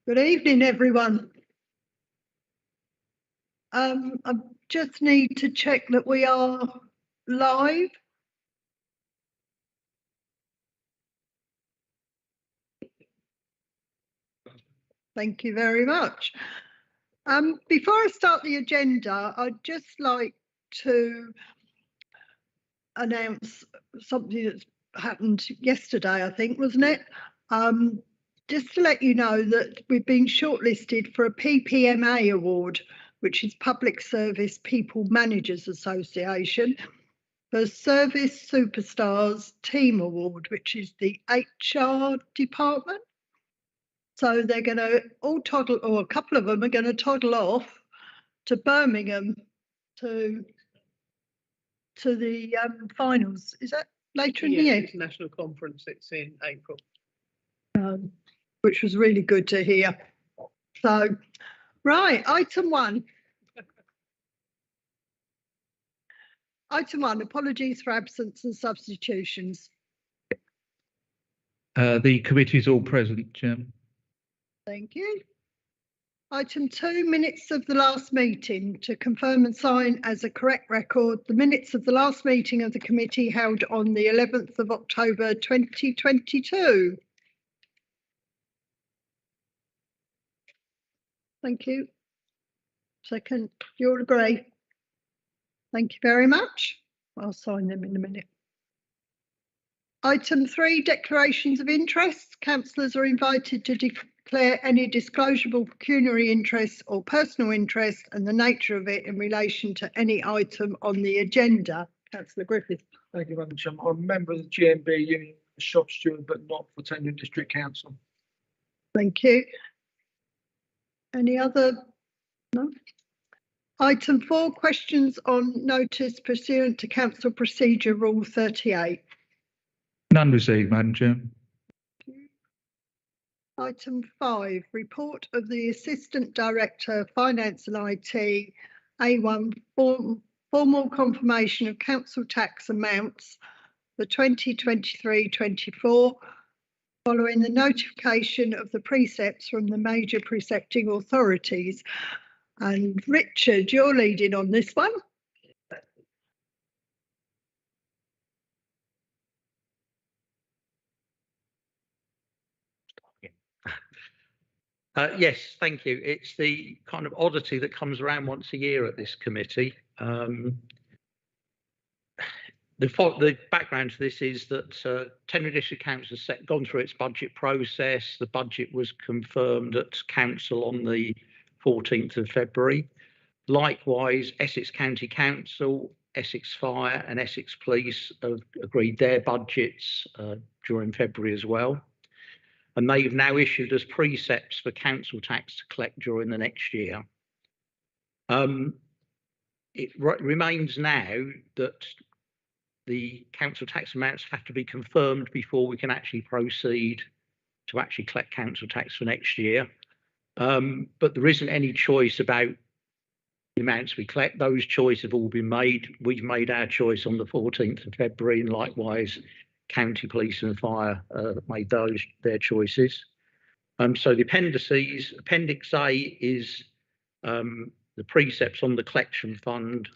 Good evening, everyone. I just need to check that we are live. Thank you very much. Before I start the agenda, I'd just like to announce something that's happened yesterday, I think, wasn't it? Just to let you know that we've been shortlisted for a PPMA award, which is Public Service People Managers Association, for Service Superstars Team Award, which is the HR department. So they're going to all toddle, or a couple of them are going to toddle off to Birmingham to the finals. Is that later in the year? International conference. It's in April. Which was really good to hear. So, right, item one. Item one, apologies for absence and substitutions. The committee is all present, Jim. Thank you. Item 2, minutes of the last meeting. To confirm and sign as a correct record, the minutes of the last meeting of the committee held on the 11th of October 2022. Thank you. Second, you all agree? Thank you very much. I'll sign them in a minute. Item 3, declarations of interest. Councillors are invited to declare any disclosable pecuniary interest or personal interest and the nature of it in relation to any item on the agenda. Councillor Griffith. Thank you, Madam Chairman. I'm a member of the GMB Union Shop Steward, but not for Tendring District Council. Thank you. Any other? No. Item 4, questions on notice pursuant to Council Procedure Rule 38. None received, Madam Chair. Item 5, report of the Assistant Director, Finance and IT, A1, formal confirmation of council tax amounts for 2023-24, following the notification of the precepts from the major precepting authorities. And Richard, you're leading on this one. Yes, thank you. It's the kind of oddity that comes around once a year at this committee. The background to this is that Tendring District Council has gone through its budget process. The budget was confirmed at Council on the 14th of February. Likewise, Essex County Council, Essex Fire and Essex Police have agreed their budgets during February as well. And they've now issued us precepts for council tax to collect during the next year. It remains now that the council tax amounts have to be confirmed before we can actually proceed to actually collect council tax for next year. But there isn't any choice about the amounts we collect. Those choices have all been made. We've made our choice on the 14th of February, and likewise County Police and Fire made their choices. So the appendices, Appendix A is the precepts on the collection fund,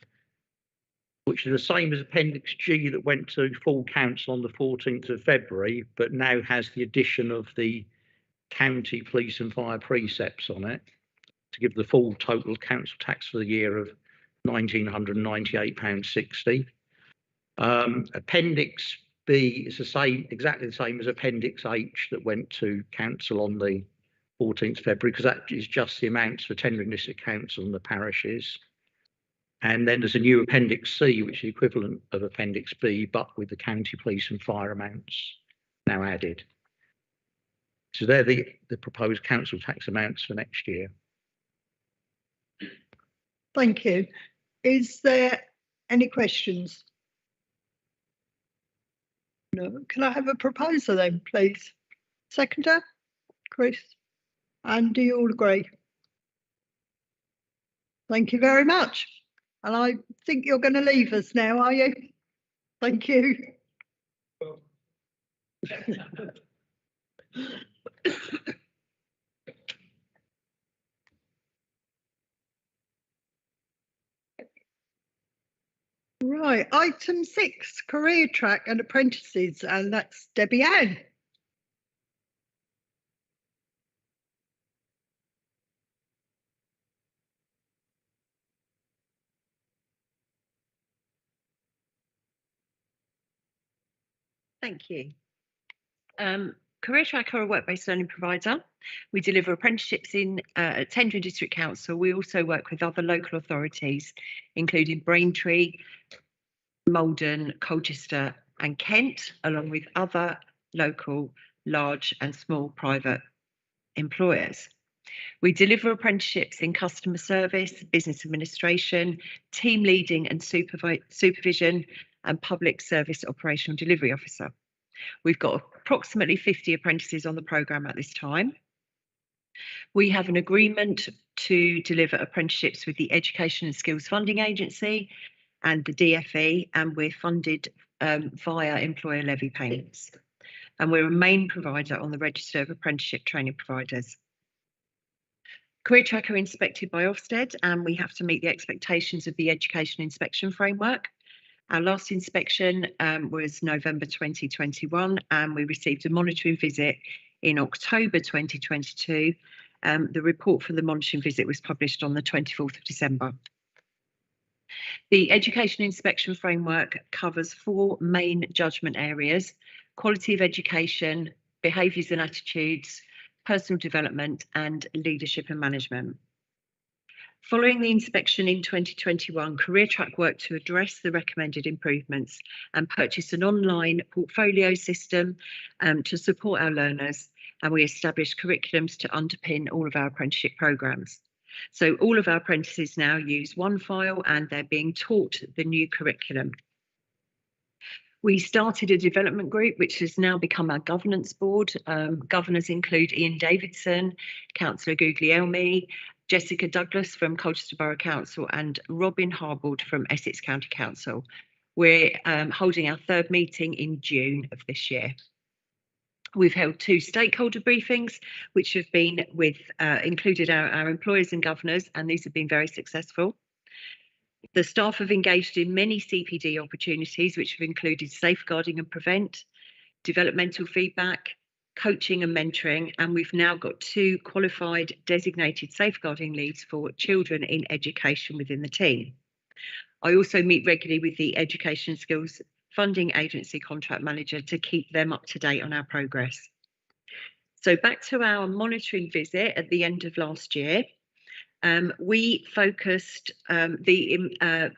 which is the same as Appendix G that went to full council on the 14th of February, but now has the addition of the County Police and Fire precepts on it to give the full total council tax for the year of £1,998.60. Appendix B is the same, exactly the same as Appendix H that went to council on the 14th of February, because that is just the amounts for Tendring District Council and the parishes. And then there's a new Appendix C, which is the equivalent of Appendix B, but with the County Police and Fire amounts now added. So they're the proposed council tax amounts for next year. Thank you. Is there any questions? No. Can I have a proposer then, please? Seconder, Chris? And do you all agree? Thank you very much. And I think you're going to leave us now, are you? Thank you. Right, item 6, career track and apprentices, and that's Debbie Ann. Thank you. Career Track are a work-based learning provider. We deliver apprenticeships in Tendring District Council. We also work with other local authorities, including Braintree, Malden, Colchester and Kent, along with other local, large and small private employers. We deliver apprenticeships in customer service, business administration, team leading and supervision, and public service operational delivery officer. We've got approximately 50 apprentices on the programme at this time. We have an agreement to deliver apprenticeships with the Education and Skills Funding Agency and the DFE, and we're funded via employer levy payments. And we're a main provider on the register of apprenticeship training providers. Career Track are inspected by Ofsted, and we have to meet the expectations of the Education Inspection Framework. Our last inspection was November 2021, and we received a monitoring visit in October 2022. The report for the monitoring visit was published on the 24th of December. The Education Inspection Framework covers 4 main judgment areas: quality of education, behaviours and attitudes, personal development, and leadership and management. Following the inspection in 2021, Career Track worked to address the recommended improvements and purchased an online portfolio system to support our learners, and we established curriculums to underpin all of our apprenticeship programmes. So all of our apprentices now use OneFile, and they're being taught the new curriculum. We started a development group, which has now become our governance board. Governors include Ian Davidson, Councillor Guglielmi, Jessica Douglas from Colchester Borough Council, and Robin Harbord from Essex County Council. We're holding our 3rd meeting in June of this year. We've held 2 stakeholder briefings, which have been with included our employers and governors, and these have been very successful. The staff have engaged in many CPD opportunities, which have included safeguarding and prevent, developmental feedback, coaching and mentoring, and we've now got 2 qualified designated safeguarding leads for children in education within the team. I also meet regularly with the Education and Skills Funding Agency contract manager to keep them up to date on our progress. So back to our monitoring visit at the end of last year. We focused, the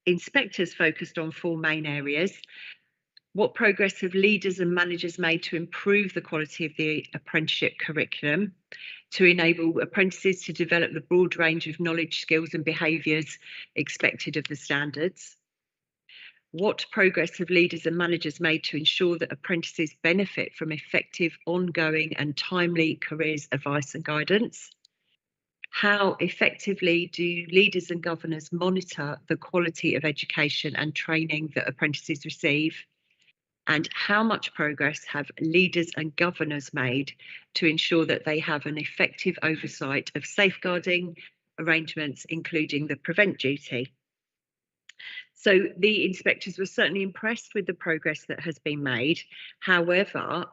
inspectors focused on 4 main areas. What progress have leaders and managers made to improve the quality of the apprenticeship curriculum, to enable apprentices to develop the broad range of knowledge, skills and behaviours expected of the standards? What progress have leaders and managers made to ensure that apprentices benefit from effective, ongoing and timely careers advice and guidance? How effectively do leaders and governors monitor the quality of education and training that apprentices receive? And how much progress have leaders and governors made to ensure that they have an effective oversight of safeguarding arrangements, including the prevent duty? So the inspectors were certainly impressed with the progress that has been made. However,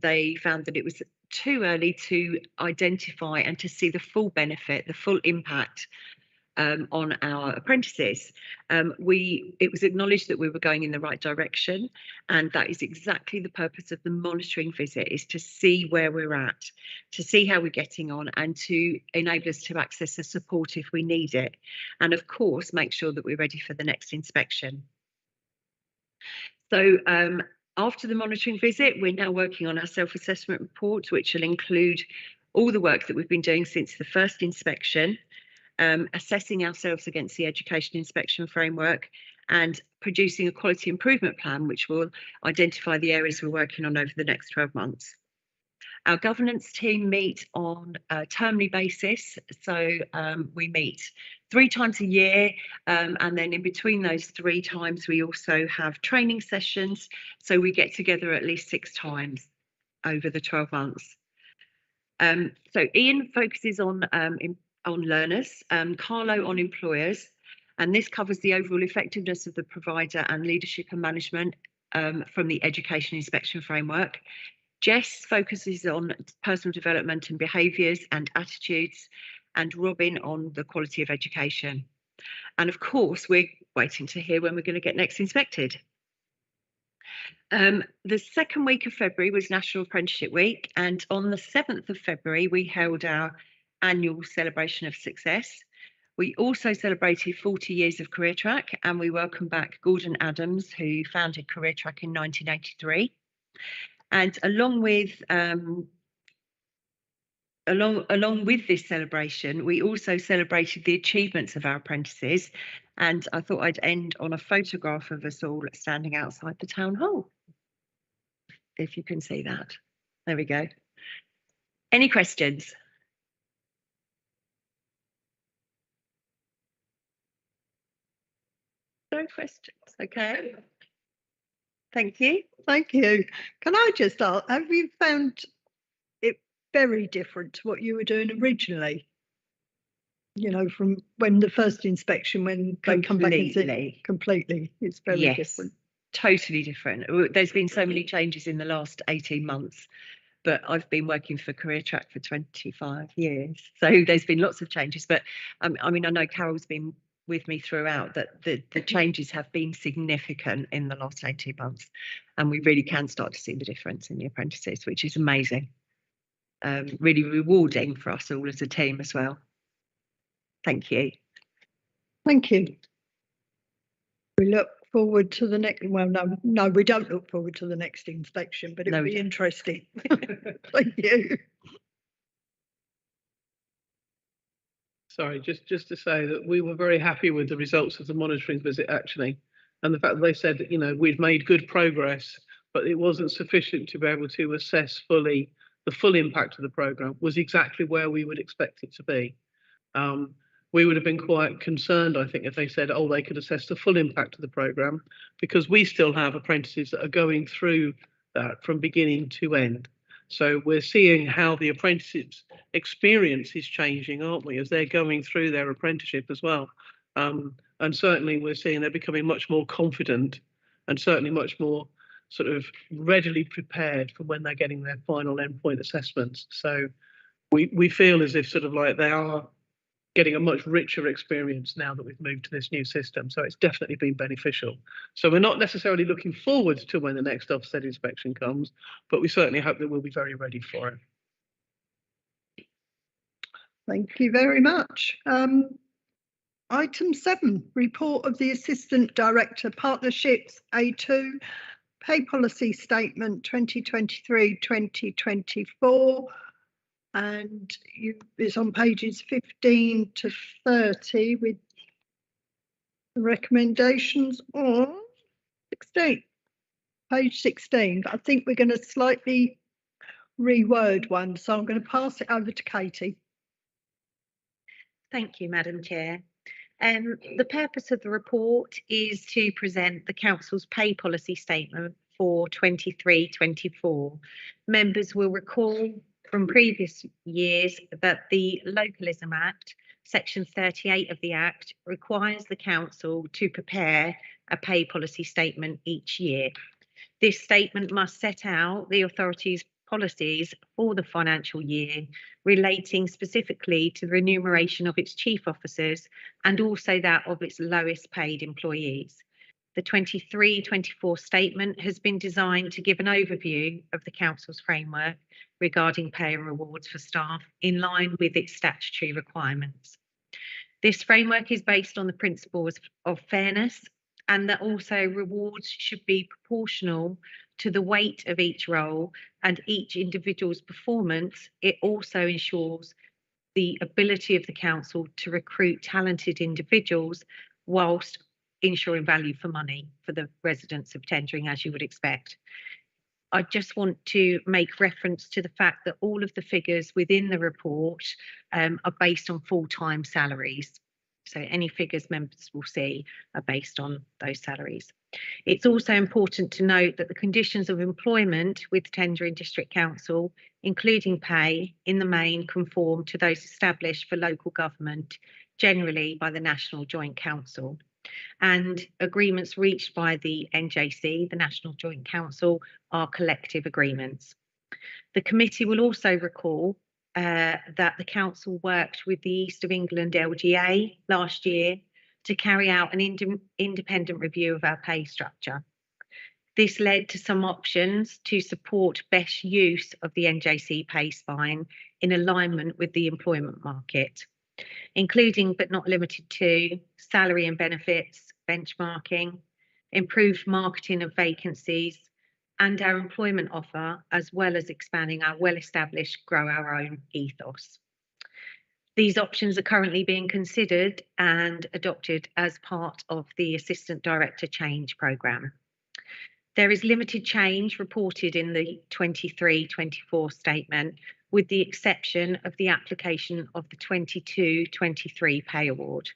they found that it was too early to identify and to see the full benefit, the full impact on our apprentices. It was acknowledged that we were going in the right direction, and that is exactly the purpose of the monitoring visit, is to see where we're at, to see how we're getting on, and to enable us to access the support if we need it, and of course make sure that we're ready for the next inspection. So after the monitoring visit, we're now working on our self-assessment report, which will include all the work that we've been doing since the first inspection, assessing ourselves against the Education Inspection Framework, and producing a quality improvement plan, which will identify the areas we're working on over the next 12 months. Our governance team meet on a termly basis, so we meet 3 times a year, and then in between those 3 times we also have training sessions, so we get together at least 6 times over the 12 months. So Ian focuses on learners, Carlo on employers, And this covers the overall effectiveness of the provider and leadership and management from the Education Inspection Framework. Jess focuses on personal development and behaviours and attitudes, and Robin on the quality of education. And of course, we're waiting to hear when we're going to get next inspected. The second week of February was National Apprenticeship Week, and on the 7th of February, we held our annual celebration of success. We also celebrated 40 years of Career Track, and we welcome back Gordon Adams, who founded Career Track in 1983. And along with this celebration, we also celebrated the achievements of our apprentices. And I thought I'd end on a photograph of us all standing outside the town hall. If you can see that. There we go. Any questions? No questions. Okay. Thank you. Thank you. Can I just ask, have you found it very different to what you were doing originally? You know, from when the first inspection, when they come back and say completely, it's very different. Totally different. There's been so many changes in the last 18 months, but I've been working for Career Track for 25 years. So there's been lots of changes, but I mean, I know Carol's been with me throughout that the changes have been significant in the last 18 months, and we really can start to see the difference in the apprentices, which is amazing. Really rewarding for us all as a team as well. Thank you. Thank you. We look forward to the next, well, no, we don't look forward to the next inspection, but it'll be interesting. Thank you. Sorry, just to say that we were very happy with the results of the monitoring visit, actually, and the fact that they said that, you know, we'd made good progress, but it wasn't sufficient to be able to assess fully the full impact of the programme was exactly where we would expect it to be. We would have been quite concerned, I think, if they said, oh, they could assess the full impact of the programme, because we still have apprentices that are going through that from beginning to end. So we're seeing how the apprentices' experience is changing, aren't we, as they're going through their apprenticeship as well. And certainly we're seeing they're becoming much more confident and certainly much more sort of readily prepared for when they're getting their final endpoint assessments. So we feel as if sort of like they are getting a much richer experience now that we've moved to this new system. So it's definitely been beneficial. So we're not necessarily looking forward to when the next Ofsted inspection comes, but we certainly hope that we'll be very ready for it. Thank you very much. Item 7, report of the Assistant Director Partnerships A2, Pay Policy Statement 2023-2024. And it's on pages 15 to 30 with the recommendations on 16, page 16. But I think we're going to slightly reword one, so I'm going to pass it over to Katie. Thank you, Madam Chair. The purpose of the report is to present the Council's pay policy statement for 23-24. Members will recall from previous years that the Localism Act, Section 38 of the Act, requires the Council to prepare a pay policy statement each year. This statement must set out the authority's policies for the financial year relating specifically to the remuneration of its chief officers and also that of its lowest paid employees. The 23-24 statement has been designed to give an overview of the Council's framework regarding pay and rewards for staff in line with its statutory requirements. This framework is based on the principles of fairness and that also rewards should be proportional to the weight of each role and each individual's performance. It also ensures the ability of the Council to recruit talented individuals whilst ensuring value for money for the residents of Tendring, as you would expect. I just want to make reference to the fact that all of the figures within the report are based on full-time salaries. So any figures members will see are based on those salaries. It's also important to note that the conditions of employment with Tendring District Council, including pay, in the main conform to those established for local government generally by the National Joint Council. And agreements reached by the NJC, the National Joint Council, are collective agreements. The committee will also recall that the council worked with the East of England LGA last year to carry out an independent review of our pay structure. This led to some options to support best use of the NJC pay spine in alignment with the employment market, including but not limited to salary and benefits, benchmarking, improved marketing of vacancies, and our employment offer, as well as expanding our well-established grow our own ethos. These options are currently being considered and adopted as part of the Assistant Director Change Programme. There is limited change reported in the 23-24 statement, with the exception of the application of the 22-23 pay award.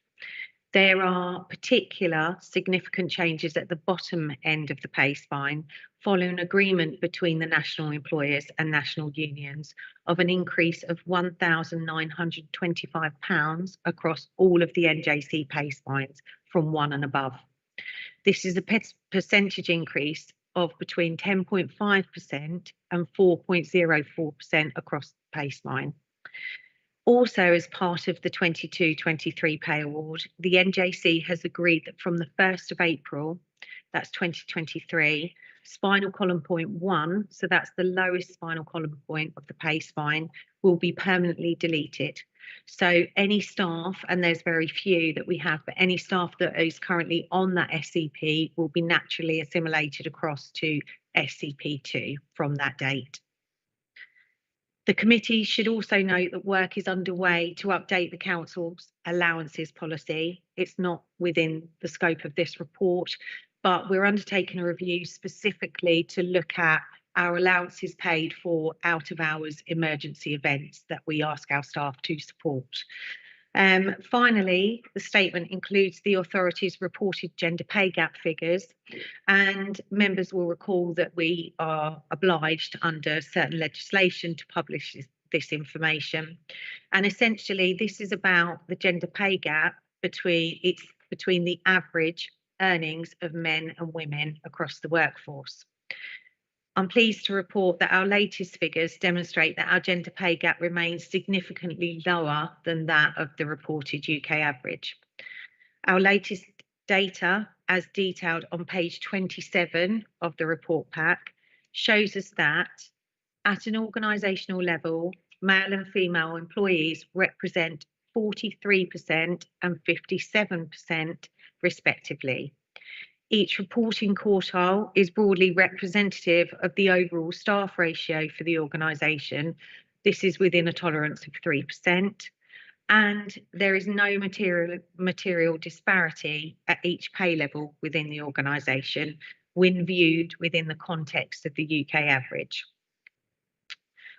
There are particular significant changes at the bottom end of the pay spine following agreement between the national employers and national unions of an increase of £1,925 across all of the NJC pay spines from 1 and above. This is a percentage increase of between 10.5% and 4.04% across the pay spine. Also, as part of the 22-23 pay award, the NJC has agreed that from the 1st of April, that's 2023, spinal column point 1, so that's the lowest spinal column point of the pay spine, will be permanently deleted. So any staff, and there's very few that we have, but any staff that is currently on that SCP will be naturally assimilated across to SCP2 from that date. The committee should also note that work is underway to update the council's allowances policy. It's not within the scope of this report, but we're undertaking a review specifically to look at our allowances paid for out of hours emergency events that we ask our staff to support. Finally, the statement includes the authority's reported gender pay gap figures, and members will recall that we are obliged under certain legislation to publish this information. And essentially, this is about the gender pay gap between the average earnings of men and women across the workforce. I'm pleased to report that our latest figures demonstrate that our gender pay gap remains significantly lower than that of the reported UK average. Our latest data, as detailed on page 27 of the report pack, shows us that at an organisational level, male and female employees represent 43% and 57% respectively. Each reporting quartile is broadly representative of the overall staff ratio for the organisation. This is within a tolerance of 3%, and there is no material disparity at each pay level within the organisation when viewed within the context of the UK average.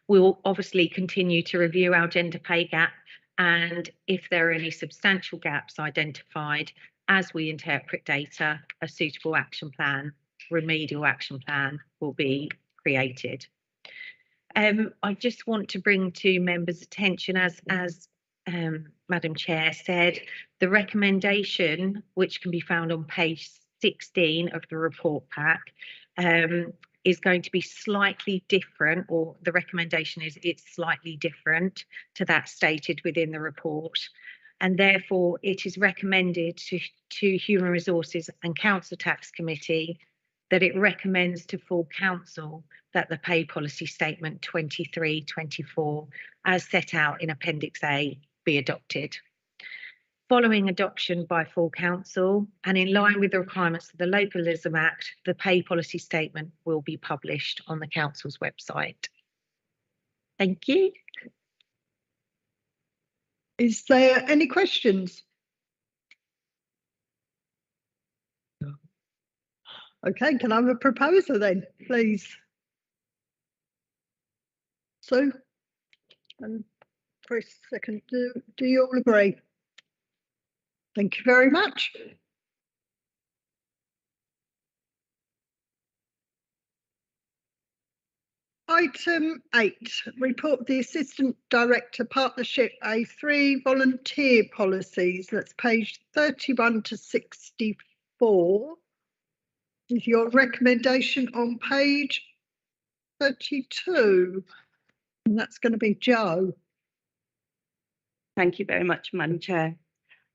We'll obviously continue to review our gender pay gap, and if there are any substantial gaps identified, as we interpret data, a suitable action plan, remedial action plan will be created. I just want to bring to members' attention, as Madam Chair said, the recommendation, which can be found on page 16 of the report pack, is going to be slightly different, or the recommendation is it's slightly different to that stated within the report. And therefore it is recommended to Human Resources and Council Tax Committee that it recommends to full council that the pay policy statement 23-24 as set out in Appendix A be adopted. Following adoption by full council and in line with the requirements of the Localism Act, the pay policy statement will be published on the council's website. Thank you. Is there any questions? No. Okay, can I have a proposer then, please? Sue and Chris, second. Do you all agree? Thank you very much. item 8, report of the Assistant Director Partnership A3 volunteer policies. That's page 31 to 64. Is your recommendation on page 32? And that's going to be Jo. Thank you very much, Madam Chair.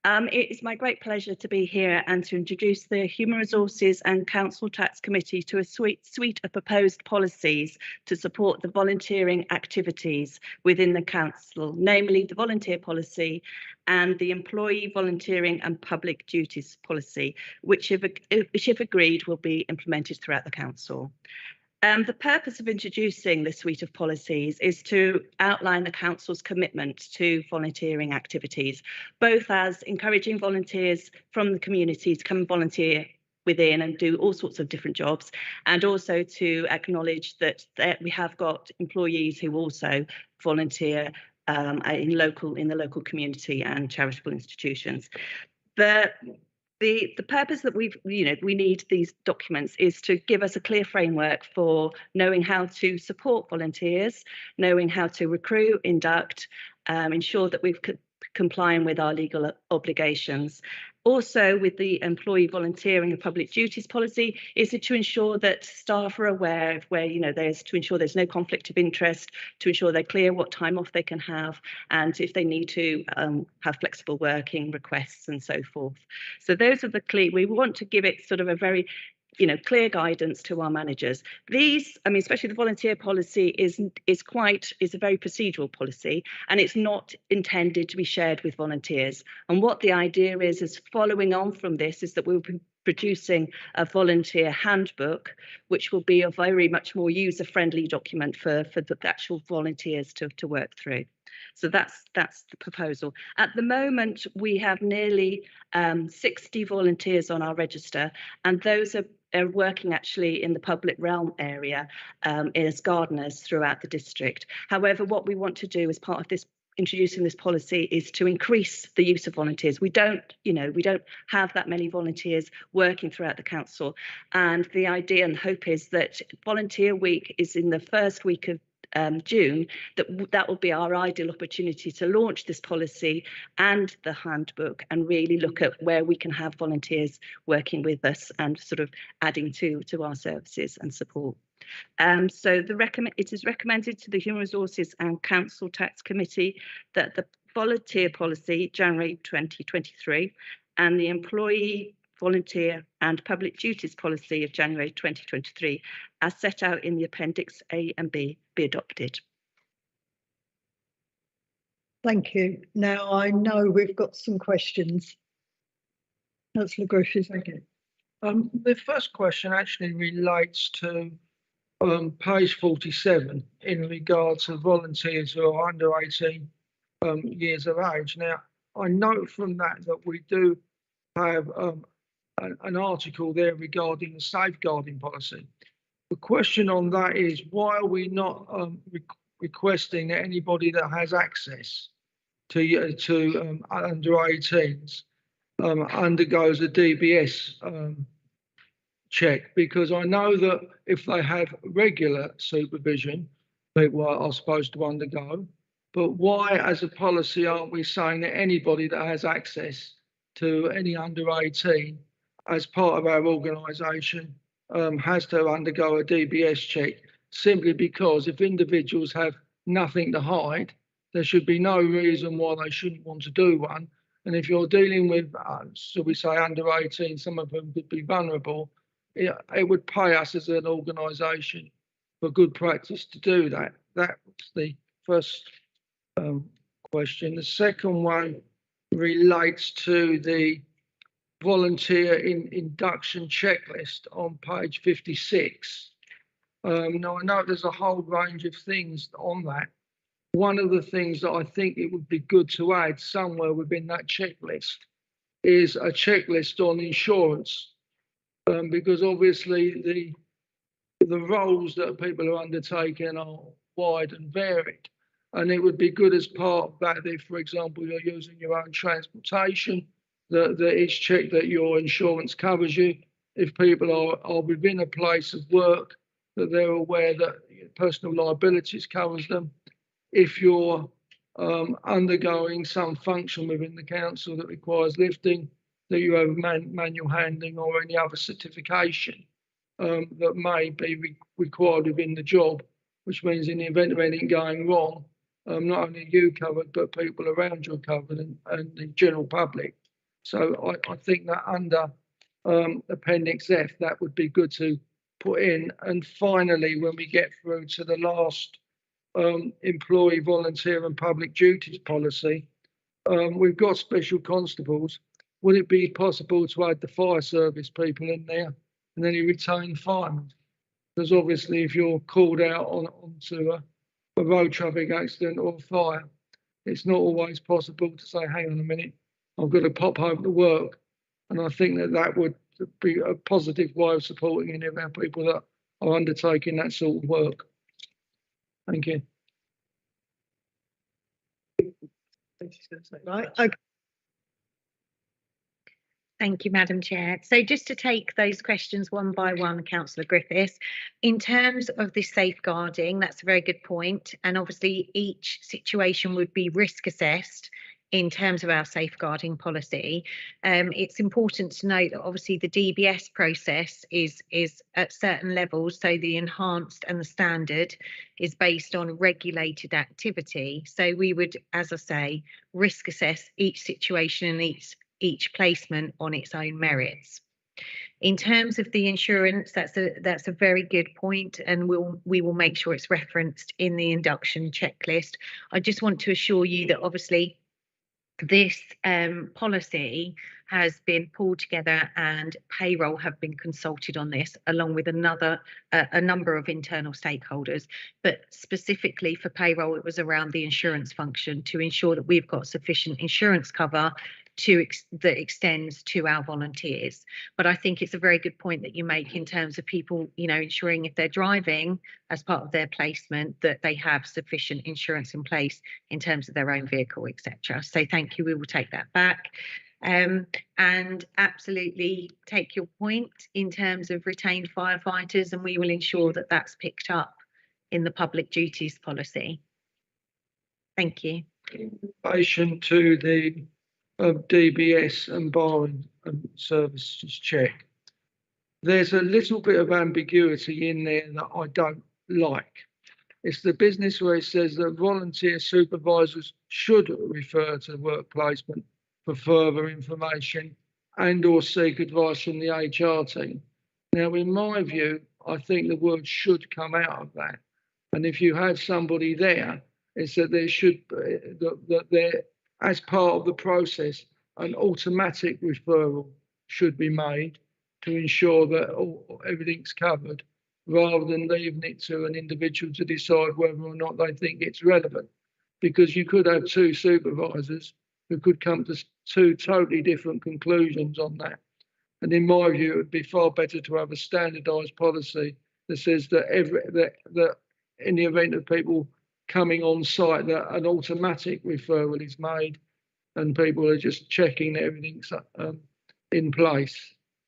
It is my great pleasure to be here and to introduce the Human Resources and Council Tax Committee to a suite of proposed policies to support the volunteering activities within the Council, namely the volunteer policy and the employee volunteering and public duties policy, which if agreed will be implemented throughout the Council. The purpose of introducing this suite of policies is to outline the Council's commitment to volunteering activities, both as encouraging volunteers from the community to come and volunteer within and do all sorts of different jobs, and also to acknowledge that we have got employees who also volunteer in the local community and charitable institutions. The purpose that we need these documents is to give us a clear framework for knowing how to support volunteers, knowing how to recruit, induct, ensure that we're complying with our legal obligations. Also, with the employee volunteering and public duties policy, is to ensure that staff are aware of where, to ensure there's no conflict of interest, to ensure they're clear what time off they can have, and if they need to have flexible working requests and so forth. So those are the clear, we want to give it sort of a very clear guidance to our managers. These, especially the volunteer policy is a very procedural policy, and it's not intended to be shared with volunteers. And what the idea is following on from this is that we'll be producing a volunteer handbook, which will be a very much more user-friendly document for the actual volunteers to work through. So that's the proposal. At the moment, we have nearly 60 volunteers on our register, and those are working actually in the public realm area as gardeners throughout the district. However, what we want to do as part of this introducing this policy is to increase the use of volunteers. We don't have that many volunteers working throughout the council, and the idea and hope is that Volunteer Week is in the first week of June, that will be our ideal opportunity to launch this policy and the handbook and really look at where we can have volunteers working with us and sort of adding to our services and support. So it is recommended to the Human Resources and Council Tax Committee that the volunteer policy January 2023 and the employee volunteer and public duties policy of January 2023, as set out in the Appendix A and B, be adopted. Thank you. Now I know we've got some questions. Councillor Griffiths. Okay. The first question actually relates to page 47 in regard to volunteers who are under 18 years of age. Now, I note from that we do have an article there regarding the safeguarding policy. The question on that is, why are we not requesting that anybody that has access to under 18s undergoes a DBS check? Because I know that if they have regular supervision, people are supposed to undergo. But why, as a policy, aren't we saying that anybody that has access to any under 18 as part of our organisation has to undergo a DBS check, simply because if individuals have nothing to hide, there should be no reason why they shouldn't want to do one. And if you're dealing with, so we say under 18, some of them could be vulnerable, it would pay us as an organisation for good practice to do that. That was the first question. The second one relates to the volunteer induction checklist on page 56. Now I know there's a whole range of things on that. One of the things that I think it would be good to add somewhere within that checklist is a checklist on insurance, because obviously the roles that people are undertaking are wide and varied, and it would be good as part of that if, for example, you're using your own transportation, that it's checked that your insurance covers you. If people are within a place of work that they're aware that personal liabilities covers them. If you're undergoing some function within the council that requires lifting, that you have manual handling or any other certification that may be required within the job, which means in the event of anything going wrong, not only you covered, but people around you are covered and the general public. So I think that under Appendix F, that would be good to put in. And finally, when we get through to the last employee, volunteer and public duties policy, we've got special constables. Would it be possible to add the fire service people in there and any retained firemen? Because obviously if you're called out onto a road traffic accident or fire, it's not always possible to say, hang on a minute, I've got to pop home to work. And I think that would be a positive way of supporting any of our people that are undertaking that sort of work. Thank you. Right. Okay. Thank you, Madam Chair. So just to take those questions one by one, Councillor Griffiths, in terms of this safeguarding, that's a very good point. And obviously each situation would be risk assessed in terms of our safeguarding policy. It's important to note that obviously the DBS process is at certain levels. So the enhanced and the standard is based on regulated activity. So we would, as I say, risk assess each situation and each placement on its own merits. In terms of the insurance, that's a very good point, and we will make sure it's referenced in the induction checklist. I just want to assure you that obviously this policy has been pulled together and payroll have been consulted on this, along with a number of internal stakeholders. But specifically for payroll, it was around the insurance function to ensure that we've got sufficient insurance cover that extends to our volunteers. But I think it's a very good point that you make in terms of people, ensuring if they're driving as part of their placement that they have sufficient insurance in place in terms of their own vehicle, etc. So thank you, we will take that back. And absolutely take your point in terms of retained firefighters, and we will ensure that that's picked up in the public duties policy. Thank you. In relation to the DBS and barring services check, there's a little bit of ambiguity in there that I don't like. It's the business where it says that volunteer supervisors should refer to work placement for further information and or seek advice from the HR team. Now, in my view, I think the word should come out of that. And if you have somebody there, it's that there should that there, as part of the process, an automatic referral should be made to ensure that everything's covered, rather than leaving it to an individual to decide whether or not they think it's relevant. Because you could have two supervisors who could come to two totally different conclusions on that. And in my view, it would be far better to have a standardised policy that says that that in the event of people coming on site, that an automatic referral is made and people are just checking that everything's in place,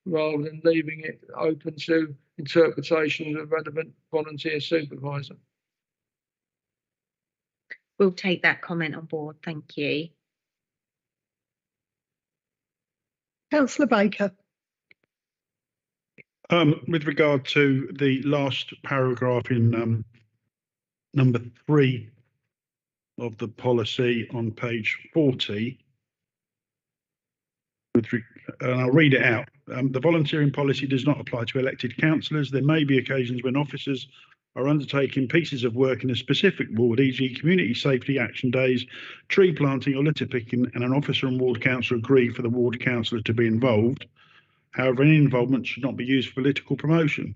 rather than leaving it open to interpretation of the relevant volunteer supervisor. We'll take that comment on board. Thank you. Councillor Baker. With regard to the last paragraph in number 3 of the policy on page 40, and I'll read it out. The volunteering policy does not apply to elected councillors. There may be occasions when officers are undertaking pieces of work in a specific ward, e.g. community safety action days, tree planting or litter picking, and an officer and ward councillor agree for the ward councillor to be involved. However, any involvement should not be used for political promotion.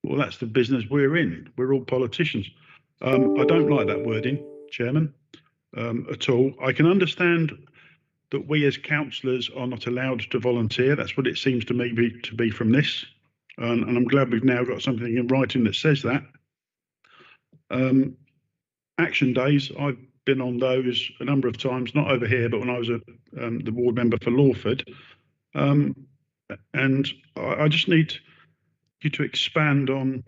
Well, that's the business we're in. We're all politicians. I don't like that wording, Chairman, at all. I can understand that we as councillors are not allowed to volunteer. That's what it seems to me to be from this. And I'm glad we've now got something in writing that says that. Action days, I've been on those a number of times, not over here, but when I was the ward member for Lawford. And I just need you to expand on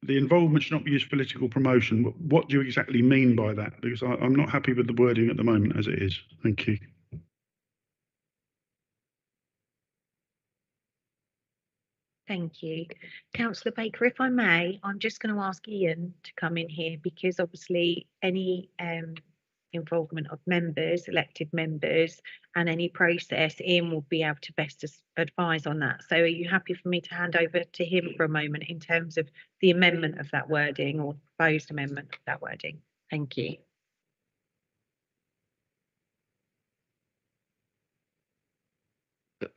the involvement should not be used for political promotion. What do you exactly mean by that? Because I'm not happy with the wording at the moment as it is. Thank you. Thank you. Councillor Baker, if I may, I'm just going to ask Ian to come in here because obviously any involvement of members, elected members, and any process, Ian will be able to best advise on that. So are you happy for me to hand over to him for a moment in terms of the amendment of that wording or proposed amendment of that wording? Thank you.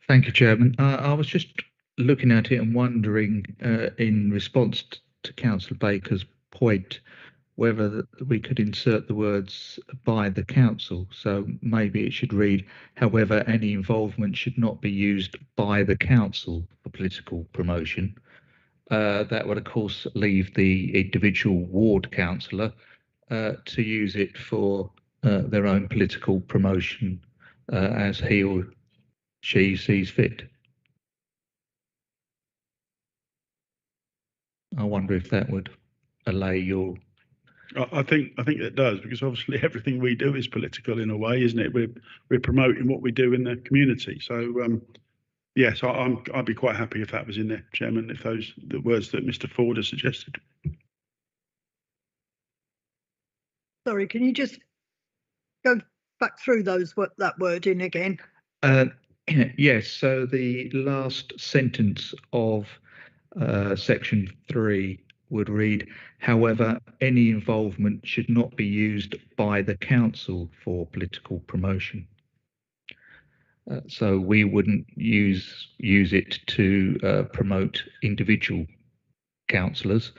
Thank you, Chairman. I was just looking at it and wondering, in response to Councillor Baker's point, whether we could insert the words by the council. So maybe it should read, however, any involvement should not be used by the council for political promotion. That would, of course, leave the individual ward councillor to use it for their own political promotion as he or she sees fit. I wonder if that would allay your... I think it does, because obviously everything we do is political in a way, isn't it? We're promoting what we do in the community. So yes, I'd be quite happy if that was in there, Chairman, if those the words that Mr. Ford has suggested. Sorry, can you just go back through that wording again? Yes, so the last sentence of section 3 would read, however, any involvement should not be used by the council for political promotion. So we wouldn't use it to promote individual councillors,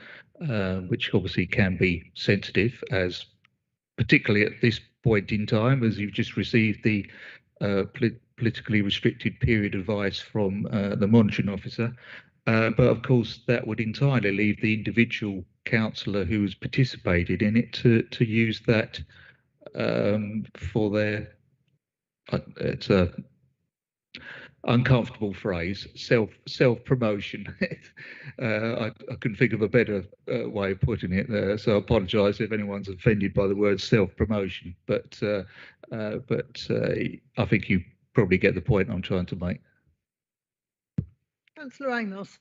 which obviously can be sensitive, as particularly at this point in time, as you've just received the politically restricted period advice from the monitoring officer. But of course, that would entirely leave the individual councillor who has participated in it to use that for their, it's a uncomfortable phrase, self-promotion. I couldn't think of a better way of putting it there, so I apologise if anyone's offended by the word self-promotion. But I think you probably get the point I'm trying to make. Councillor Amos.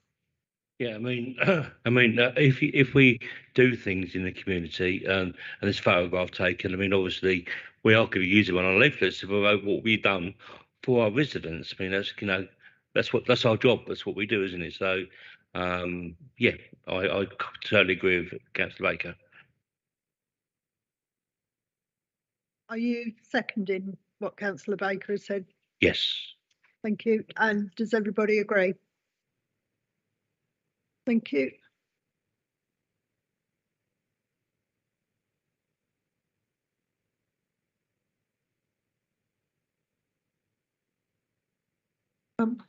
Yeah, I mean, if we do things in the community, and this photograph taken, I mean, obviously we are going to use it on our leaflets about what we've done for our residents. I mean, that's our job. That's what we do, isn't it? So, yeah, I totally agree with Councillor Baker. Are you seconding what Councillor Baker has said? Yes. Thank you. And does everybody agree? Thank you.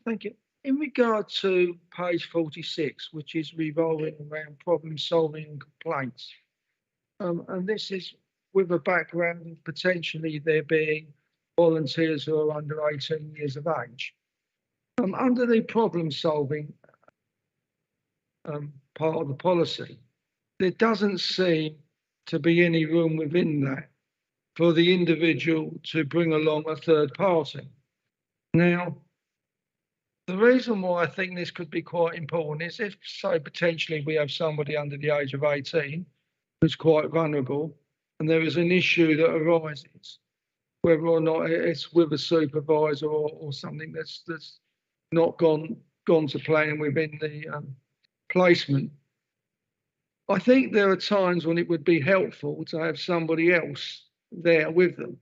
Thank you. In regard to page 46, which is revolving around problem solving and complaints, and this is with a background of potentially there being volunteers who are under 18 years of age. Under the problem solving part of the policy, there doesn't seem to be any room within that for the individual to bring along a third party. Now, the reason why I think this could be quite important is if, say, potentially we have somebody under the age of 18 who's quite vulnerable, and there is an issue that arises, whether or not it's with a supervisor or something that's not gone to plan within the placement. I think there are times when it would be helpful to have somebody else there with them,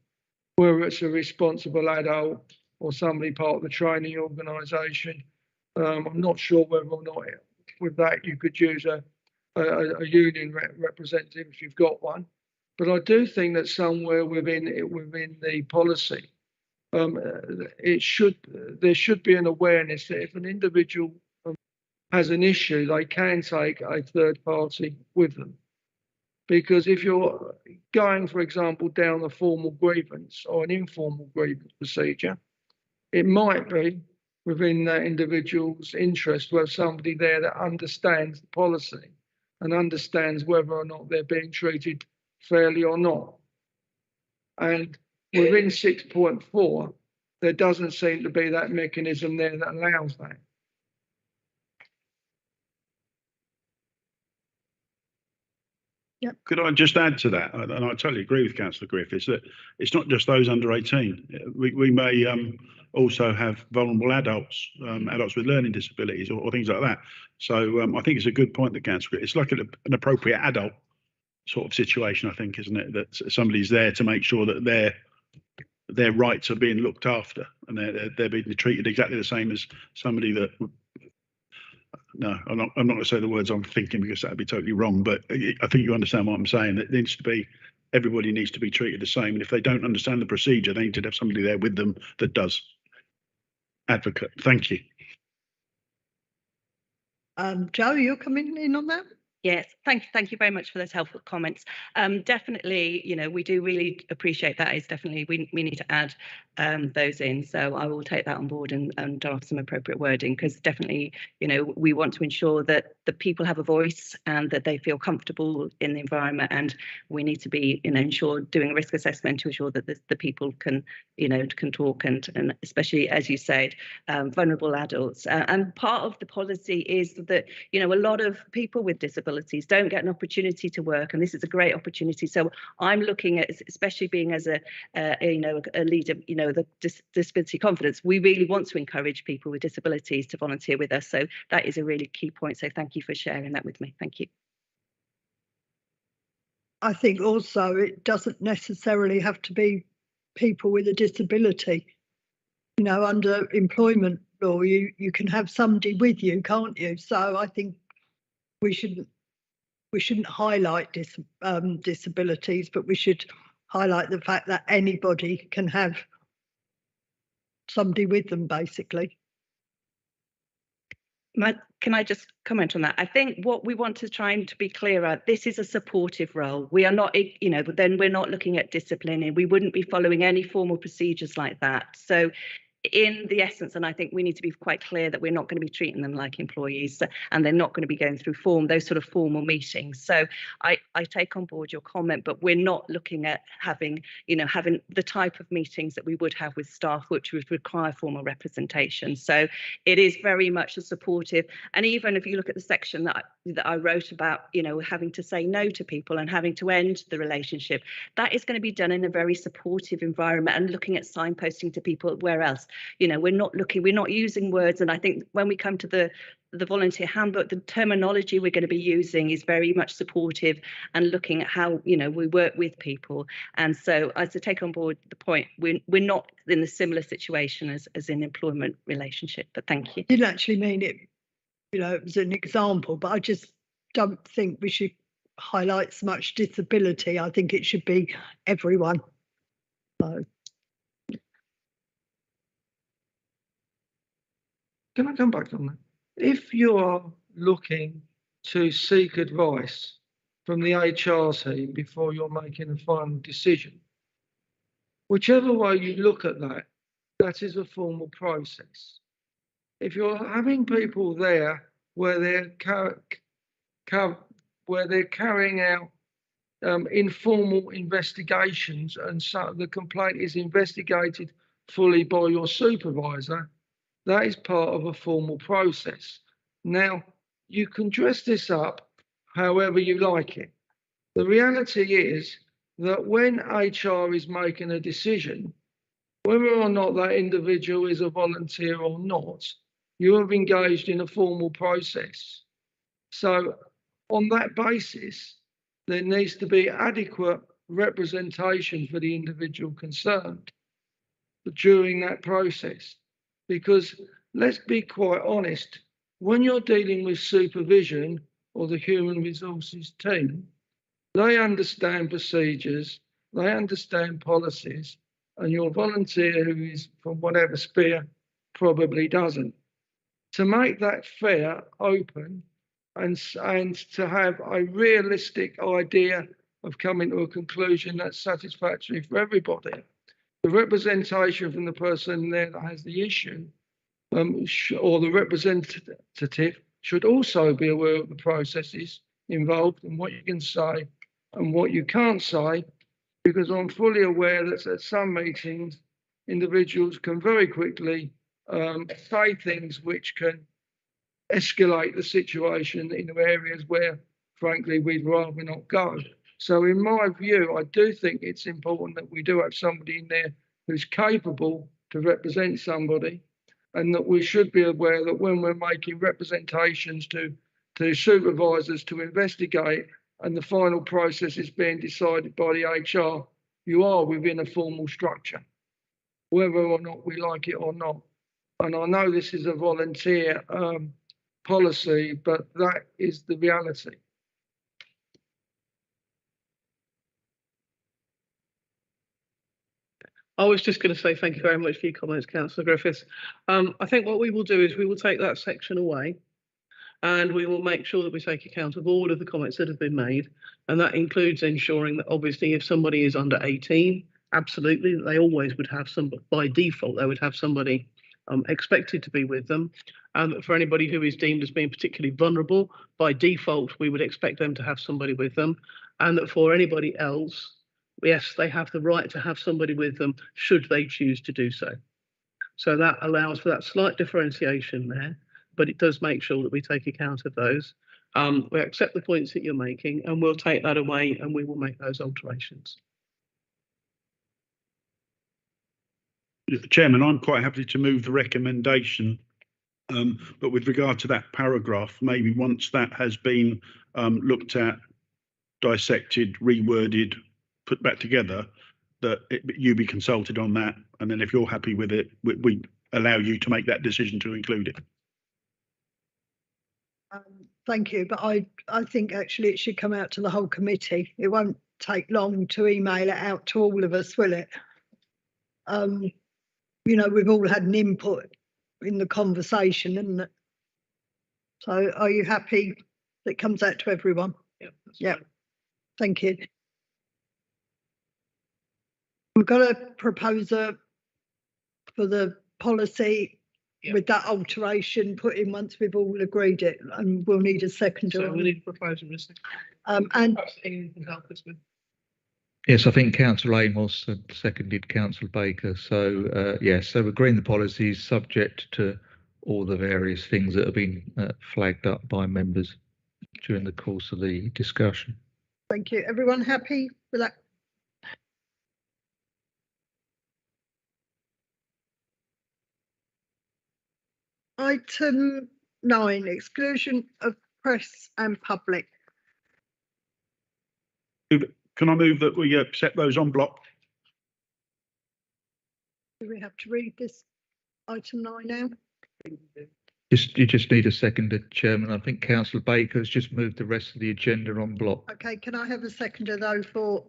whether it's a responsible adult or somebody part of the training organisation. I'm not sure whether or not with that you could use a union representative if you've got one, but I do think that somewhere within the policy, there should be an awareness that if an individual has an issue, they can take a third party with them. Because if you're going, for example, down a formal grievance or an informal grievance procedure, it might be within that individual's interest to have somebody there that understands the policy and understands whether or not they're being treated fairly or not. And within 6.4, there doesn't seem to be that mechanism there that allows that. Could I just add to that? And I totally agree with Councillor Griffiths that it's not just those under 18. We may also have vulnerable adults, adults with learning disabilities or things like that. So I think it's a good point that Councillor Griffiths, it's like an appropriate adult sort of situation, I think, isn't it? That somebody's there to make sure that their rights are being looked after and they're being treated exactly the same as somebody that. No, I'm not going to say the words I'm thinking because that'd be totally wrong. But I think you understand what I'm saying. It needs to be, everybody needs to be treated the same. And if they don't understand the procedure, they need to have somebody there with them that does. Advocate. Thank you. Joe, you're coming in on that? Yes, thank you very much for those helpful comments. Definitely, you know, we do really appreciate that. It's definitely we need to add those in. So I will take that on board and draft some appropriate wording, because definitely, you know, we want to ensure that the people have a voice and that they feel comfortable in the environment, and we need to be, you know, ensure doing a risk assessment to ensure that the people can, you know, can talk and especially, as you said, vulnerable adults. And part of the policy is that, you know, a lot of people with disabilities don't get an opportunity to work, and this is a great opportunity. So I'm looking at, especially being as a leader, you know, the disability confidence, we really want to encourage people with disabilities to volunteer with us. So that is a really key point. So thank you for sharing that with me. Thank you. I think also it doesn't necessarily have to be people with a disability. You know, under employment law, you can have somebody with you, can't you? So I think we shouldn't highlight disabilities, but we should highlight the fact that anybody can have somebody with them, basically. Can I just comment on that? I think what we want to try and to be clear at, this is a supportive role. We are not, you know, but then we're not looking at disciplining. We wouldn't be following any formal procedures like that. So in the essence, and I think we need to be quite clear that we're not going to be treating them like employees, and they're not going to be going through those sort of formal meetings. So I take on board your comment, but we're not looking at having the type of meetings that we would have with staff, which would require formal representation. So it is very much a supportive, and even if you look at the section that I wrote about, you know, having to say no to people and having to end the relationship, that is going to be done in a very supportive environment, and looking at signposting to people where else. You know, we're not using words, and I think when we come to the volunteer handbook, the terminology we're going to be using is very much supportive and looking at how, you know, we work with people. And so as to take on board the point, we're not in a similar situation as in employment relationship, but thank you. I didn't actually mean it, you know, it was an example, but I just don't think we should highlight so much disability. I think it should be everyone. So. Can I come back on that? If you are looking to seek advice from the HR team before you're making a final decision, whichever way you look at that, that is a formal process. If you're having people there where they're carrying out informal investigations, and so the complaint is investigated fully by your supervisor, that is part of a formal process. Now, you can dress this up however you like it. The reality is that when HR is making a decision, whether or not that individual is a volunteer or not, you have engaged in a formal process. So on that basis, there needs to be adequate representation for the individual concerned during that process. Because let's be quite honest, when you're dealing with supervision or the human resources team, they understand procedures, they understand policies, and your volunteer who is from whatever sphere probably doesn't. To make that fair, open, and to have a realistic idea of coming to a conclusion that's satisfactory for everybody, the representation from the person there that has the issue or the representative should also be aware of the processes involved and what you can say and what you can't say, because I'm fully aware that at some meetings, individuals can very quickly say things which can escalate the situation in areas where, frankly, we'd rather not go. So in my view, I do think it's important that we do have somebody in there who's capable to represent somebody, and that we should be aware that when we're making representations to supervisors to investigate and the final process is being decided by the HR, you are within a formal structure, whether or not we like it or not. And I know this is a volunteer policy, but that is the reality. I was just going to say thank you very much for your comments, Councillor Griffiths. I think what we will do is we will take that section away, and we will make sure that we take account of all of the comments that have been made. And that includes ensuring that obviously if somebody is under 18, absolutely, they always would have somebody, by default, they would have somebody expected to be with them. And for anybody who is deemed as being particularly vulnerable, by default, we would expect them to have somebody with them. And that for anybody else, yes, they have the right to have somebody with them should they choose to do so. So that allows for that slight differentiation there, but it does make sure that we take account of those. We accept the points that you're making, and we'll take that away and we will make those alterations. Chairman, I'm quite happy to move the recommendation, but with regard to that paragraph, maybe once that has been looked at, dissected, reworded, put back together, that you be consulted on that, and then if you're happy with it, we allow you to make that decision to include it. Thank you, but I think actually it should come out to the whole committee. It won't take long to email it out to all of us, will it? You know, we've all had an input in the conversation, isn't it? So are you happy that it comes out to everyone? Yeah. Thank you. We've got a proposer for the policy with that alteration put in once we've all agreed it, and we'll need a seconder. So we need a proposer, Mr. And perhaps Ian can help us with. Yes, I think Councillor Amos had seconded Councillor Baker. So yes, so agreeing the policies subject to all the various things that have been flagged up by members during the course of the discussion. Thank you. Everyone happy with that? Item 9, exclusion of press and public. Can I move that we accept those en bloc? Do we have to read this item 9 now? You just need a seconder, Chairman. I think Councillor Baker has just moved the rest of the agenda en bloc. Okay, can I have a seconder though for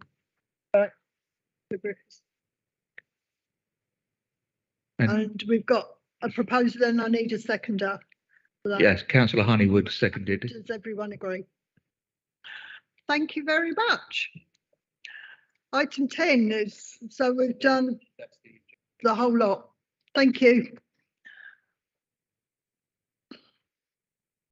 the Griffiths? And we've got a proposal and I need a seconder for that. Yes, Councillor Honeywood seconded. Does everyone agree? Thank you very much. Item 10 is, so we've done the whole lot. Thank you.